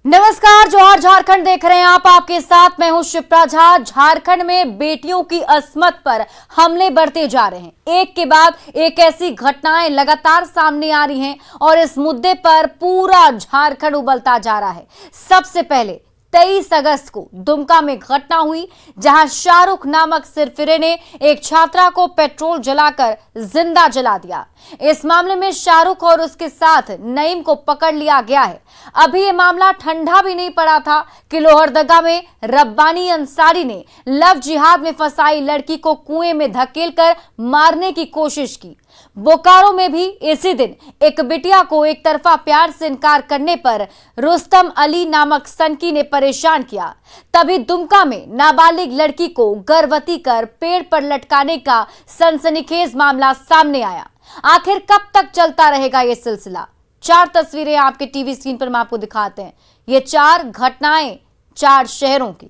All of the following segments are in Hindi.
नमस्कार, जोहार झारखंड देख रहे हैं आप। आपके साथ मैं हूं शिप्रा झा। झारखंड में बेटियों की अस्मत पर हमले बढ़ते जा रहे हैं। एक के बाद एक ऐसी घटनाएं लगातार सामने आ रही हैं और इस मुद्दे पर पूरा झारखंड उबलता जा रहा है। सबसे पहले 23 अगस्त को दुमका में घटना हुई, जहां शाहरुख नामक सिरफिरे ने एक छात्रा को पेट्रोल जलाकर जिंदा जला दिया। इस मामले में शाहरुख और उसके साथ नईम को पकड़ लिया गया है। अभी ये मामला ठंडा भी नहीं पड़ा था कि लोहरदगा में रब्बानी अंसारी ने लव जिहाद में फंसाई लड़की को कुएं में धकेलकर मारने की कोशिश की। बोकारो में भी इसी दिन एक बिटिया को एक तरफा प्यार से इनकार करने पर रुस्तम अली नामक सनकी ने परेशान किया। तभी दुमका में नाबालिग लड़की को गर्भवती कर पेड़ पर लटकाने का सनसनीखेज मामला सामने आया। आखिर कब तक चलता रहेगा ये सिलसिला? 4 तस्वीरें आपके टीवी स्क्रीन पर हम आपको दिखाते हैं। ये 4 घटनाएं 4 शहरों की।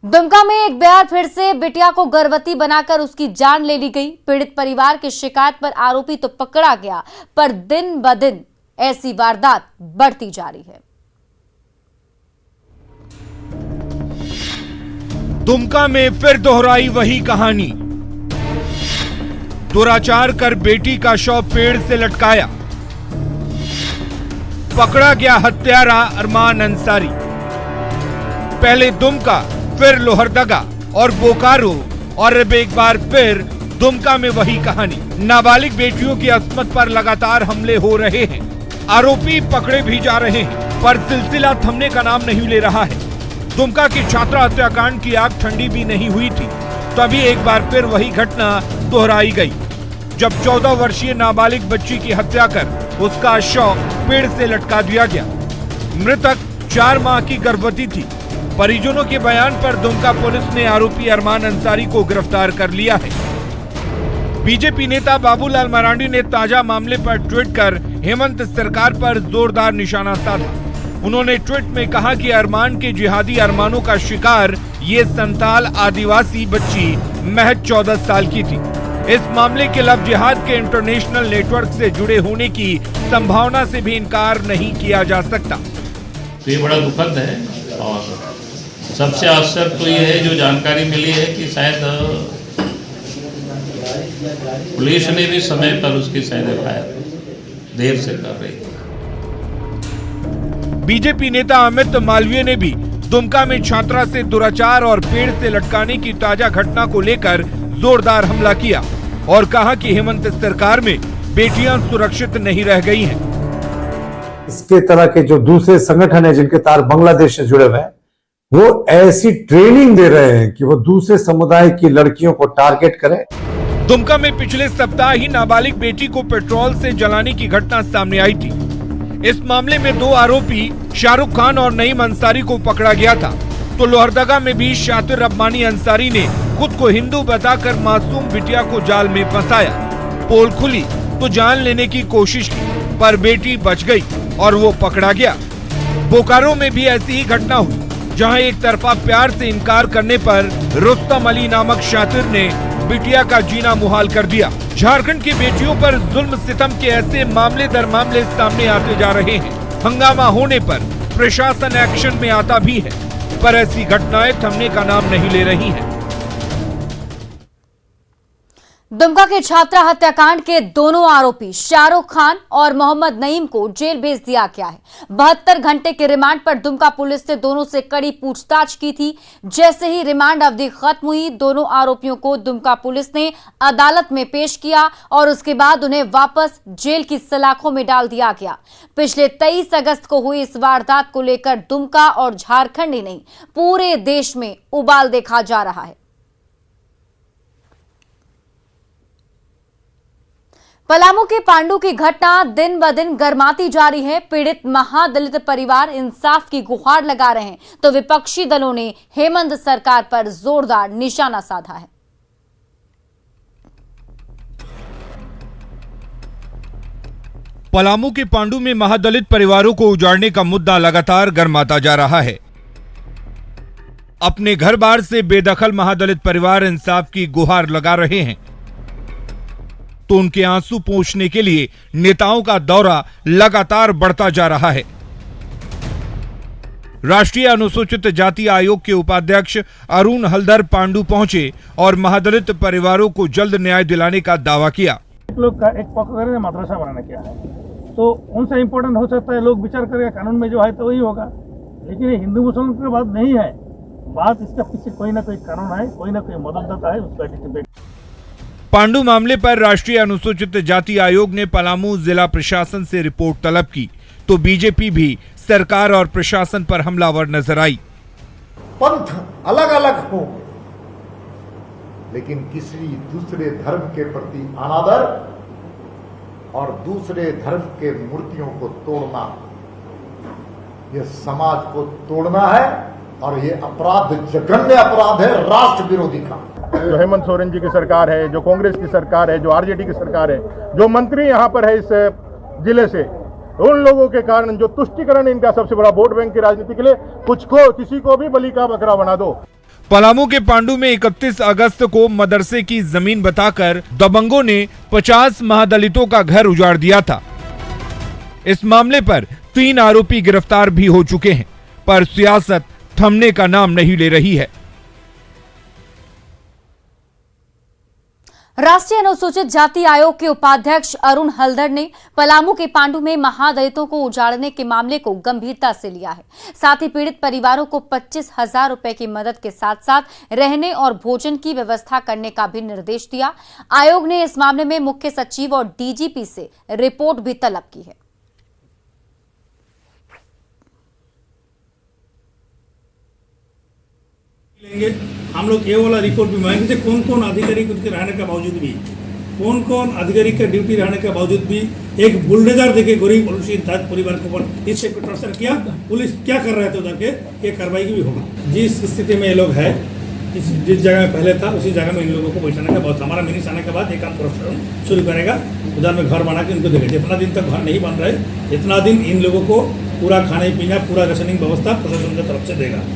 दुमका में एक बार फिर से बिटिया को गर्भवती बनाकर उसकी जान ले ली गई। पीड़ित परिवार की शिकायत पर आरोपी तो पकड़ा गया, पर दिन ब दिन ऐसी वारदात बढ़ती जा रही है। दुमका में फिर दोहराई वही कहानी। दुराचार कर बेटी का शव पेड़ से लटकाया, पकड़ा गया हत्यारा अरमान अंसारी। पहले दुमका, फिर लोहरदगा और बोकारो, और अब एक बार फिर दुमका में वही कहानी। नाबालिग बेटियों की अस्मत पर लगातार हमले हो रहे हैं। आरोपी पकड़े भी जा रहे हैं, पर सिलसिला थमने का नाम नहीं ले रहा है। दुमका की छात्रा हत्याकांड की आग ठंडी भी नहीं हुई थी, तभी एक बार फिर वही घटना दोहराई गई, जब 14 वर्षीय नाबालिग बच्ची की हत्या कर उसका शव पेड़ से लटका दिया गया। मृतक 4 माह की गर्भवती थी। परिजनों के बयान पर दुमका पुलिस ने आरोपी अरमान अंसारी को गिरफ्तार कर लिया है। बीजेपी नेता बाबूलाल मरांडी ने ताजा मामले पर ट्वीट कर हेमंत सरकार पर जोरदार निशाना साधा। उन्होंने ट्वीट में कहा कि अरमान के जिहादी अरमानों का शिकार ये संताल आदिवासी बच्ची महज 14 साल की थी। इस मामले के लव जिहाद के इंटरनेशनल नेटवर्क से जुड़े होने की संभावना से भी इनकार नहीं किया जा सकता। तो ये बड़ा दुखद है, और सबसे आश्चर्य तो ये है जो जानकारी मिली है कि शायद पुलिस ने भी समय पर उसकी शायद एफआईआर देर से कर रही थी। बीजेपी नेता अमित मालवीय ने भी दुमका में छात्रा से दुराचार और पेड़ से लटकाने की ताजा घटना को लेकर जोरदार हमला किया और कहा कि हेमंत सरकार में बेटियां सुरक्षित नहीं रह गई हैं। इसके तरह के जो दूसरे संगठन है जिनके तार बांग्लादेश से जुड़े हुए हैं, वो ऐसी ट्रेनिंग दे रहे हैं कि वो दूसरे समुदाय की लड़कियों को टारगेट करें। दुमका में पिछले सप्ताह ही नाबालिग बेटी को पेट्रोल से जलाने की घटना सामने आई थी। इस मामले में 2 आरोपी शाहरुख खान और नईम अंसारी को पकड़ा गया था। तो लोहरदगा में भी शातिर रब्बानी अंसारी ने खुद को हिंदू बताकर मासूम बिटिया को जाल में फंसाया। पोल खुली तो जान लेने की कोशिश की, पर बेटी बच गई और वो पकड़ा गया। बोकारो में भी ऐसी ही घटना हुई, जहां एक तरफा प्यार से इनकार करने पर रुस्तम अली नामक शातिर ने बिटिया का जीना मुहाल कर दिया। झारखंड की बेटियों पर जुल्म सितम के ऐसे मामले दर मामले सामने आते जा रहे हैं। हंगामा होने पर प्रशासन एक्शन में आता भी है, पर ऐसी घटनाएं थमने का नाम नहीं ले रही हैं। दुमका के छात्रा हत्याकांड के दोनों आरोपी शाहरुख खान और मोहम्मद नईम को जेल भेज दिया गया है। 72 घंटे के रिमांड पर दुमका पुलिस ने दोनों से कड़ी पूछताछ की थी। जैसे ही रिमांड अवधि खत्म हुई, दोनों आरोपियों को दुमका पुलिस ने अदालत में पेश किया और उसके बाद उन्हें वापस जेल की सलाखों में डाल दिया गया। पिछले 23 अगस्त को हुई इस वारदात को लेकर दुमका और झारखंड ही नहीं, पूरे देश में उबाल देखा जा रहा है। पलामू के पांडु की घटना दिन ब दिन गर्माती जा रही है। पीड़ित महादलित परिवार इंसाफ की गुहार लगा रहे हैं, तो विपक्षी दलों ने हेमंत सरकार पर जोरदार निशाना साधा है। पलामू के पांडु में महादलित परिवारों को उजाड़ने का मुद्दा लगातार गर्माता जा रहा है। अपने घर बार से बेदखल महादलित परिवार इंसाफ की गुहार लगा रहे हैं, तो उनके आंसू पोंछने के लिए नेताओं का दौरा लगातार बढ़ता जा रहा है। राष्ट्रीय अनुसूचित जाति आयोग के उपाध्यक्ष अरुण हलधर पांडु पहुंचे और महादलित परिवारों को जल्द न्याय दिलाने का दावा किया। लोग का एक पक्ष करें मदरसा बनाने क्या है, तो उनसे इम्पोर्टेंट हो सकता है, लोग विचार करेगा कानून में जो है तो वही होगा, लेकिन ये हिंदू मुसलमान की बात नहीं है। बात इसका पीछे कोई ना कोई कानून है, कोई ना कोई मदददाता है, उसका डिबेट। पांडु मामले पर राष्ट्रीय अनुसूचित जाति आयोग ने पलामू जिला प्रशासन से रिपोर्ट तलब की, तो बीजेपी भी सरकार और प्रशासन पर हमलावर नजर आई। पंथ अलग अलग हो, लेकिन किसी दूसरे धर्म के प्रति अनादर और दूसरे धर्म के मूर्तियों को तोड़ना, यह समाज को तोड़ना है और ये अपराध जघन्य अपराध है, राष्ट्र विरोधी का। जो हेमंत सोरेन जी की सरकार है, जो कांग्रेस की सरकार है, जो आरजेडी की सरकार है, जो मंत्री यहाँ पर है इस जिले से, उन लोगों के कारण जो तुष्टिकरण इनका सबसे बड़ा वोट बैंक की राजनीति के लिए किसी को भी बलि का बकरा बना दो। पलामू के पांडु में 31 अगस्त को मदरसे की जमीन बताकर दबंगों ने 50 महादलितों का घर उजाड़ दिया था। इस मामले पर 3 आरोपी गिरफ्तार भी हो चुके हैं, पर सियासत थमने का नाम नहीं ले रही है। राष्ट्रीय अनुसूचित जाति आयोग के उपाध्यक्ष अरुण हलधर ने पलामू के पांडु में महादलितों को उजाड़ने के मामले को गंभीरता से लिया है। साथ ही पीड़ित परिवारों को 25,000 रुपए की मदद के साथ साथ रहने और भोजन की व्यवस्था करने का भी निर्देश दिया। आयोग ने इस मामले में मुख्य सचिव और डीजीपी से रिपोर्ट भी तलब की है। हम लोग ये वाला रिपोर्ट भी मांगेंगे, कौन कौन अधिकारी के रहने के बावजूद भी, कौन कौन अधिकारी का ड्यूटी रहने के बावजूद भी एक बुलडोजर देके गरीब और परिवार के ऊपर इससे टॉर्चर किया, पुलिस क्या कर रहे थे उधर के, ये कार्रवाई भी होगा। जिस स्थिति में ये लोग है, जिस जगह में पहले था उसी जगह में इन लोगों को बैठाने का बहुत, हमारा मिनिस आने के बाद एक काम प्रोसेस शुरू करेगा, उधर में घर बना के इनको देगा। जितना दिन तक घर नहीं बन रहे, इतना दिन इन लोगों को पूरा खाने पीना, पूरा राशनिंग व्यवस्था प्रशासन की तरफ से देगा।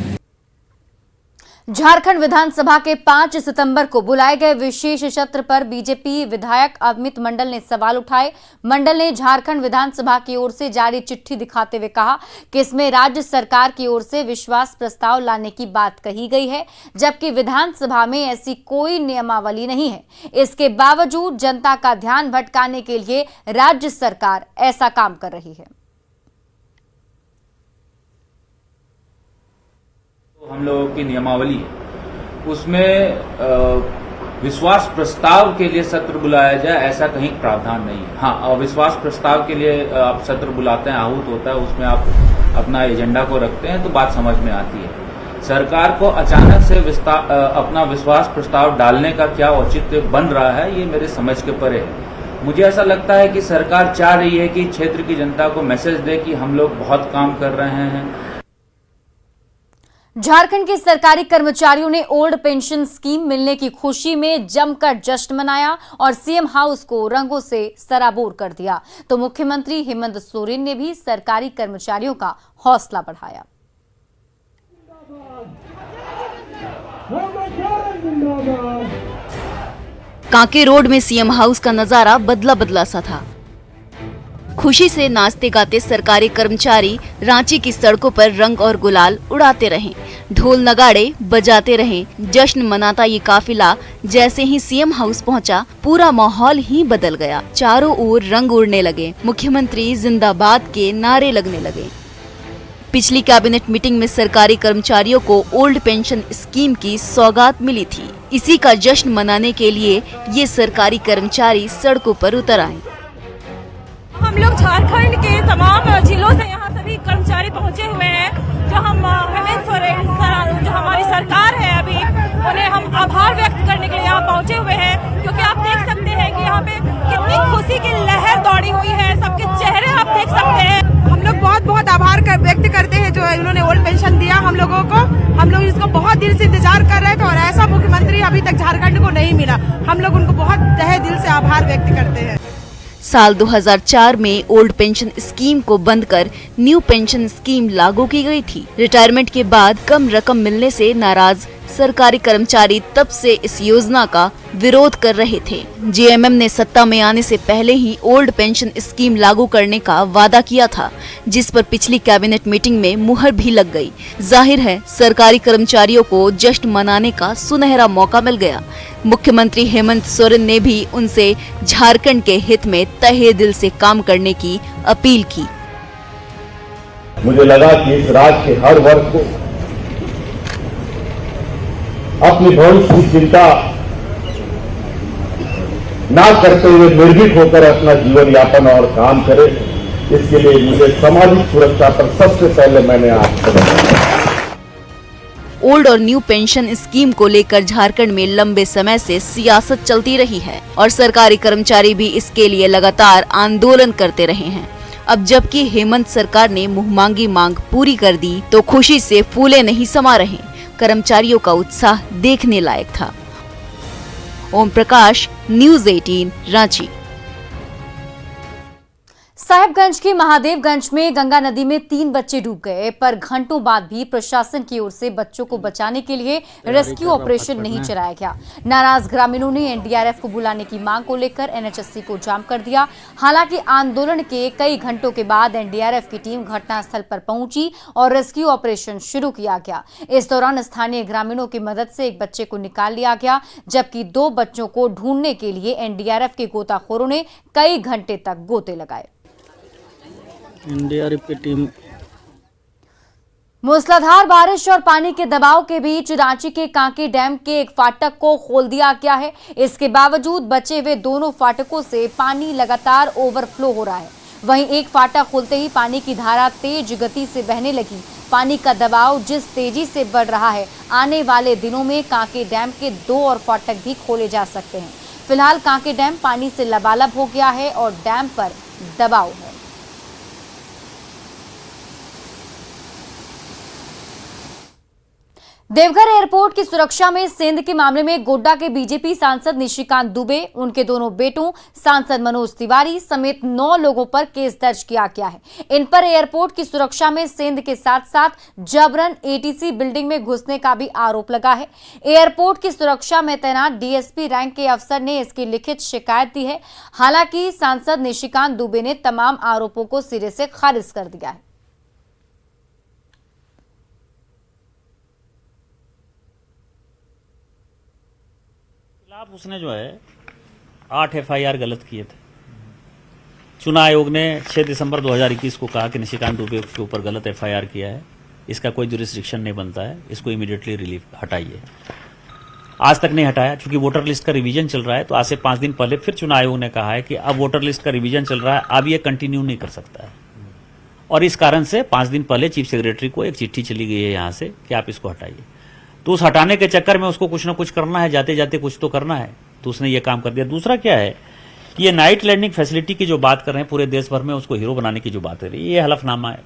झारखंड विधानसभा के 5 सितंबर को बुलाए गए विशेष सत्र पर बीजेपी विधायक अमित मंडल ने सवाल उठाए। मंडल ने झारखंड विधानसभा की ओर से जारी चिट्ठी दिखाते हुए कहा कि इसमें राज्य सरकार की ओर से विश्वास प्रस्ताव लाने की बात कही गई है, जबकि विधानसभा में ऐसी कोई नियमावली नहीं है। इसके बावजूद जनता का ध्यान भटकाने के लिए राज्य सरकार ऐसा काम कर रही है। हम लोगों की नियमावली है, उसमें विश्वास प्रस्ताव के लिए सत्र बुलाया जाए ऐसा कहीं प्रावधान नहीं है। हाँ, अविश्वास प्रस्ताव के लिए आप सत्र बुलाते हैं, आहूत होता है, उसमें आप अपना एजेंडा को रखते हैं तो बात समझ में आती है। सरकार को अचानक से अपना विश्वास प्रस्ताव डालने का क्या औचित्य बन रहा है, ये मेरे समझ के परे है। मुझे ऐसा लगता है कि सरकार चाह रही है कि क्षेत्र की जनता को मैसेज दे कि हम लोग बहुत काम कर रहे हैं। झारखंड के सरकारी कर्मचारियों ने ओल्ड पेंशन स्कीम मिलने की खुशी में जमकर जश्न मनाया और सीएम हाउस को रंगों से सराबोर कर दिया। तो मुख्यमंत्री हेमंत सोरेन ने भी सरकारी कर्मचारियों का हौसला बढ़ाया। कांके रोड में सीएम हाउस का नजारा बदला बदला सा था। खुशी से नाचते गाते सरकारी कर्मचारी रांची की सड़कों पर रंग और गुलाल उड़ाते रहे, ढोल नगाड़े बजाते रहे। जश्न मनाता ये काफिला जैसे ही सीएम हाउस पहुंचा, पूरा माहौल ही बदल गया। चारों ओर रंग उड़ने लगे, मुख्यमंत्री जिंदाबाद के नारे लगने लगे। पिछली कैबिनेट मीटिंग में सरकारी कर्मचारियों को ओल्ड पेंशन स्कीम की सौगात मिली थी। इसी का जश्न मनाने के लिए ये सरकारी कर्मचारी सड़कों पर उतर आए। हम लोग झारखंड के तमाम जिलों से यहाँ सभी कर्मचारी पहुँचे हुए हैं। जो हम हेमंत सोरेन जो हमारी सरकार है, अभी उन्हें हम आभार व्यक्त करने के लिए यहाँ पहुँचे हुए हैं, क्योंकि आप देख सकते हैं कि यहाँ पे कितनी खुशी की लहर दौड़ी हुई है, सबके चेहरे आप देख सकते हैं। हम लोग बहुत बहुत आभार व्यक्त करते हैं जो इन्होंने ओल्ड पेंशन दिया हम लोगों को। हम लोग इसको बहुत दिल से इंतजार कर रहे थे और ऐसा मुख्यमंत्री अभी तक झारखंड को नहीं मिला। हम लोग उनको बहुत तहे दिल से आभार व्यक्त करते हैं। साल 2004 में ओल्ड पेंशन स्कीम को बंद कर न्यू पेंशन स्कीम लागू की गई थी। रिटायरमेंट के बाद कम रकम मिलने से नाराज सरकारी कर्मचारी तब से इस योजना का विरोध कर रहे थे। जेएमएम ने सत्ता में आने से पहले ही ओल्ड पेंशन स्कीम लागू करने का वादा किया था, जिस पर पिछली कैबिनेट मीटिंग में मुहर भी लग गई। जाहिर है सरकारी कर्मचारियों को जश्न मनाने का सुनहरा मौका मिल गया। मुख्यमंत्री हेमंत सोरेन ने भी उनसे झारखंड के हित में तहे दिल से काम करने की अपील की। मुझे लगा कि इस राज्य के हर वर्ग को अपनी भविष्य की चिंता ना करते हुए निर्भीक होकर अपना जीवन यापन और काम करे, इसके लिए मुझे सामाजिक सुरक्षा पर सबसे पहले मैंने आज ओल्ड और न्यू पेंशन स्कीम को लेकर झारखंड में लंबे समय से सियासत चलती रही है और सरकारी कर्मचारी भी इसके लिए लगातार आंदोलन करते रहे हैं। अब जबकि हेमंत सरकार ने मुंहमांगी मांग पूरी कर दी तो खुशी से फूले नहीं समा रहे। कर्मचारियों का उत्साह देखने लायक था। ओम प्रकाश, न्यूज़ 18, रांची। साहिबगंज के महादेवगंज में गंगा नदी में 3 बच्चे डूब गए, पर घंटों बाद भी प्रशासन की ओर से बच्चों को बचाने के लिए रेस्क्यू ऑपरेशन नहीं चलाया गया। नाराज ग्रामीणों ने एनडीआरएफ को बुलाने की मांग को लेकर एनएचएससी को जाम कर दिया। हालांकि आंदोलन के कई घंटों के बाद एनडीआरएफ की टीम घटनास्थल पर पहुंची और रेस्क्यू ऑपरेशन शुरू किया गया। इस दौरान स्थानीय ग्रामीणों की मदद से एक बच्चे को निकाल लिया गया, जबकि 2 बच्चों को ढूंढने के लिए एनडीआरएफ के गोताखोरों ने कई घंटे तक गोते लगाए। एनडीआरएफ की टीम। मूसलाधार बारिश और पानी के दबाव के बीच रांची के कांके डैम के एक फाटक को खोल दिया गया है। इसके बावजूद बचे हुए दोनों फाटकों से पानी लगातार ओवरफ्लो हो रहा है। वहीं एक फाटक खोलते ही पानी की धारा तेज गति से बहने लगी। पानी का दबाव जिस तेजी से बढ़ रहा है, आने वाले दिनों में कांके डैम के 2 और फाटक भी खोले जा सकते हैं। फिलहाल कांके डैम पानी से लबालब हो गया है और डैम पर दबाव है। देवघर एयरपोर्ट की सुरक्षा में सेंध के मामले में गोड्डा के बीजेपी सांसद निशिकांत दुबे, उनके दोनों बेटों सांसद मनोज तिवारी समेत 9 लोगों पर केस दर्ज किया गया है। इन पर एयरपोर्ट की सुरक्षा में सेंध के साथ साथ जबरन एटीसी बिल्डिंग में घुसने का भी आरोप लगा है। एयरपोर्ट की सुरक्षा में तैनात डीएसपी रैंक के अफसर ने इसकी लिखित शिकायत दी है। हालांकि सांसद निशिकांत दुबे ने तमाम आरोपों को सिरे से खारिज कर दिया है। उसने जो है 8 एफआईआर गलत किए थे। चुनाव आयोग ने 6 दिसंबर 2021 को कहा कि निशिकांत दुबे के ऊपर गलत एफआईआर किया है, इसका कोई जुरिस्डिक्शन नहीं बनता है, इसको इमीडिएटली रिलीफ हटाइए। आज तक नहीं हटाया। चूंकि वोटर लिस्ट का रिवीजन चल रहा है, तो आज से 5 दिन पहले फिर चुनाव आयोग ने कहा है कि अब वोटर लिस्ट का रिवीजन चल रहा है, अब ये कंटिन्यू नहीं कर सकता है। और इस कारण से 5 दिन पहले चीफ सेक्रेटरी को एक चिट्ठी चली गई है यहां से कि आप इसको हटाइए। तो उस हटाने के चक्कर में उसको कुछ ना कुछ करना है, जाते जाते कुछ तो करना है, तो उसने ये काम कर दिया। दूसरा क्या है कि ये नाइट लैंडिंग फैसिलिटी की जो बात कर रहे हैं पूरे देश भर में, उसको हीरो बनाने की जो बात है, ये हलफनामा है।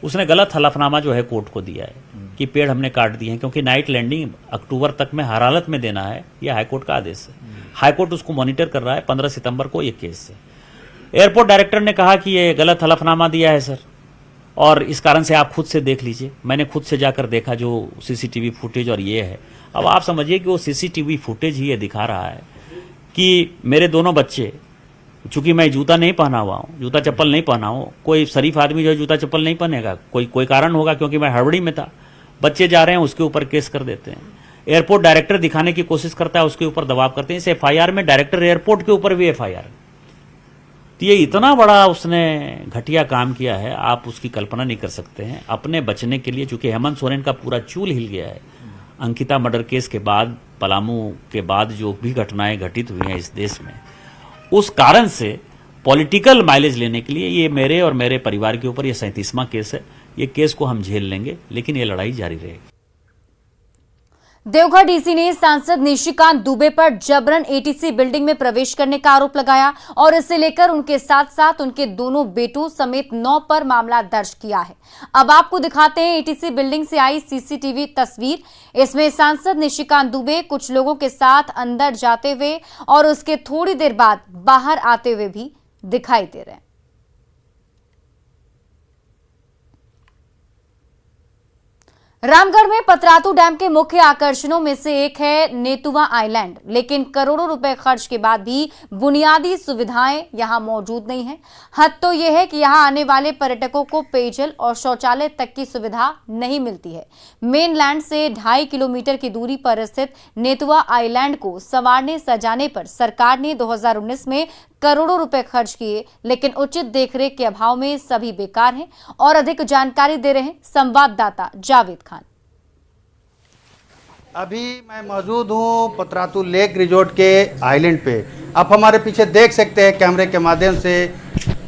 उसने गलत हलफनामा जो है कोर्ट को दिया है कि पेड़ हमने काट दिए हैं, क्योंकि नाइट लैंडिंग अक्टूबर तक में हर हालत में देना है, यह हाईकोर्ट का आदेश है। हाईकोर्ट उसको मॉनिटर कर रहा है 15 सितंबर को ये केस है। एयरपोर्ट डायरेक्टर ने कहा कि ये गलत हलफनामा दिया है सर, और इस कारण से आप खुद से देख लीजिए। मैंने खुद से जाकर देखा जो सीसीटीवी फुटेज, और ये है। अब आप समझिए कि वो सीसीटीवी फुटेज ही ये दिखा रहा है कि मेरे दोनों बच्चे, चूंकि मैं जूता नहीं पहना हुआ हूं, जूता चप्पल नहीं पहना हूं, कोई शरीफ आदमी जो है जूता चप्पल नहीं पहनेगा, कोई कारण होगा, क्योंकि मैं हड़बड़ी में था। बच्चे जा रहे हैं, उसके ऊपर केस कर देते हैं। एयरपोर्ट डायरेक्टर दिखाने की कोशिश करता है, उसके ऊपर दबाव करते हैं। इस एफआईआर में डायरेक्टर एयरपोर्ट के ऊपर भी एफआईआर। तो ये इतना बड़ा उसने घटिया काम किया है, आप उसकी कल्पना नहीं कर सकते हैं। अपने बचने के लिए, चूंकि हेमंत सोरेन का पूरा चूल हिल गया है अंकिता मर्डर केस के बाद, पलामू के बाद जो भी घटनाएं घटित हुई हैं इस देश में, उस कारण से पॉलिटिकल माइलेज लेने के लिए ये मेरे और मेरे परिवार के ऊपर ये 37वां केस है। ये केस को हम झेल लेंगे, लेकिन ये लड़ाई जारी रहेगी। देवघर डीसी ने सांसद निशिकांत दुबे पर जबरन एटीसी बिल्डिंग में प्रवेश करने का आरोप लगाया और इसे लेकर उनके साथ साथ उनके दोनों बेटों समेत 9 पर मामला दर्ज किया है। अब आपको दिखाते हैं एटीसी बिल्डिंग से आई सीसीटीवी तस्वीर। इसमें सांसद निशिकांत दुबे कुछ लोगों के साथ अंदर जाते हुए और उसके थोड़ी देर बाद बाहर आते हुए भी दिखाई दे रहे हैं। रामगढ़ में पतरातू डैम के मुख्य आकर्षणों में से एक है नेतुवा आइलैंड, लेकिन करोड़ों रुपए खर्च के बाद भी बुनियादी सुविधाएं यहां मौजूद नहीं है। हद तो यह है कि यहां आने वाले पर्यटकों को पेयजल और शौचालय तक की सुविधा नहीं मिलती है। मेनलैंड से 2.5 किलोमीटर की दूरी पर स्थित नेतुवा आइलैंड को संवारने सजाने पर सरकार ने 2019 में करोड़ों रुपए खर्च किए, लेकिन उचित देखरेख के अभाव में सभी बेकार हैं। और अधिक जानकारी दे रहे हैं संवाददाता जावेद खान। अभी मैं मौजूद हूँ पतरातू लेक रिजोर्ट के आइलैंड पे। आप हमारे पीछे देख सकते हैं कैमरे के माध्यम से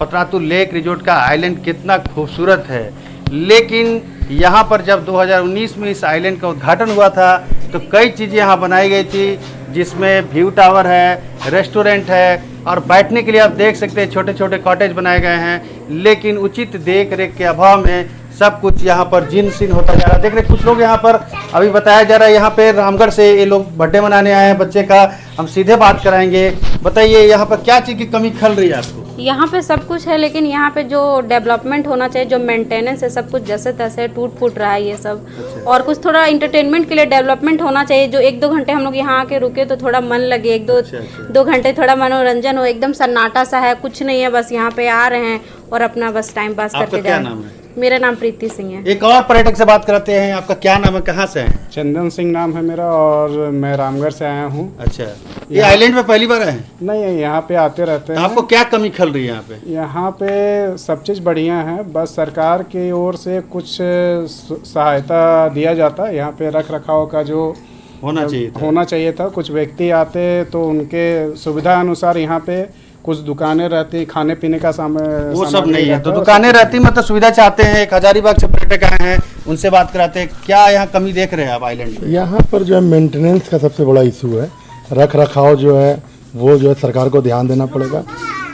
पतरातू लेक रिजोर्ट का आइलैंड कितना खूबसूरत है। लेकिन यहाँ पर जब 2019 में इस आइलैंड का उद्घाटन हुआ था तो कई चीज़ें यहाँ बनाई गई थी, जिसमें व्यू टावर है, रेस्टोरेंट है और बैठने के लिए आप देख सकते हैं छोटे छोटे कॉटेज बनाए गए हैं। लेकिन उचित देख रेख के अभाव में सब कुछ यहाँ पर जीर्ण होता जा रहा है। देख रहे कुछ लोग यहाँ पर अभी बताया जा रहा है, यहाँ पे रामगढ़ से ये लोग बर्थडे मनाने आए हैं बच्चे का। हम सीधे बात कराएंगे। बताइए यहाँ पर क्या चीज़ की कमी खल रही है आपको? यहाँ पे सब कुछ है, लेकिन यहाँ पे जो डेवलपमेंट होना चाहिए, जो मेंटेनेंस है, सब कुछ जैसे तैसे टूट फूट रहा है ये सब। अच्छा। और कुछ थोड़ा इंटरटेनमेंट के लिए डेवलपमेंट होना चाहिए, जो 1-2 घंटे हम लोग यहाँ आके रुके तो थोड़ा मन लगे, 1-2 घंटे थोड़ा मनोरंजन हो। एकदम सन्नाटा सा है, कुछ नहीं है, बस यहाँ पे आ रहे हैं और अपना बस टाइम पास करके जा रहे हैं। मेरा नाम प्रीति सिंह है। एक और पर्यटक से बात करते हैं। आपका क्या नाम है, कहाँ से हैं? चंदन सिंह नाम है मेरा और मैं रामगढ़ से आया हूँ। अच्छा, ये आइलैंड पे पहली बार आए हैं? नहीं, यहाँ पे आते रहते हैं। आपको क्या कमी खल रही है यहाँ पे? यहाँ पे सब चीज़ बढ़िया है, बस सरकार की ओर से कुछ सहायता दिया जाता है। यहाँ पे रख रखाव का जो होना चाहिए था। कुछ व्यक्ति आते तो उनके सुविधा अनुसार यहाँ पे कुछ दुकानें रहती, खाने पीने का सामान वो सब नहीं है। तो दुकानें रहती मतलब सुविधा चाहते हैं। एक हजारीबाग से पर्यटक आए हैं, उनसे बात कराते हैं। क्या यहाँ कमी देख रहे हैं आप आइलैंड में? यहाँ पर जो है मेंटेनेंस का सबसे बड़ा इशू है। रख रखाव जो है वो जो है सरकार को ध्यान देना पड़ेगा।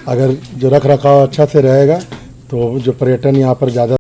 अगर जो रख रखाव अच्छा से रहेगा तो जो पर्यटन यहाँ पर ज़्यादा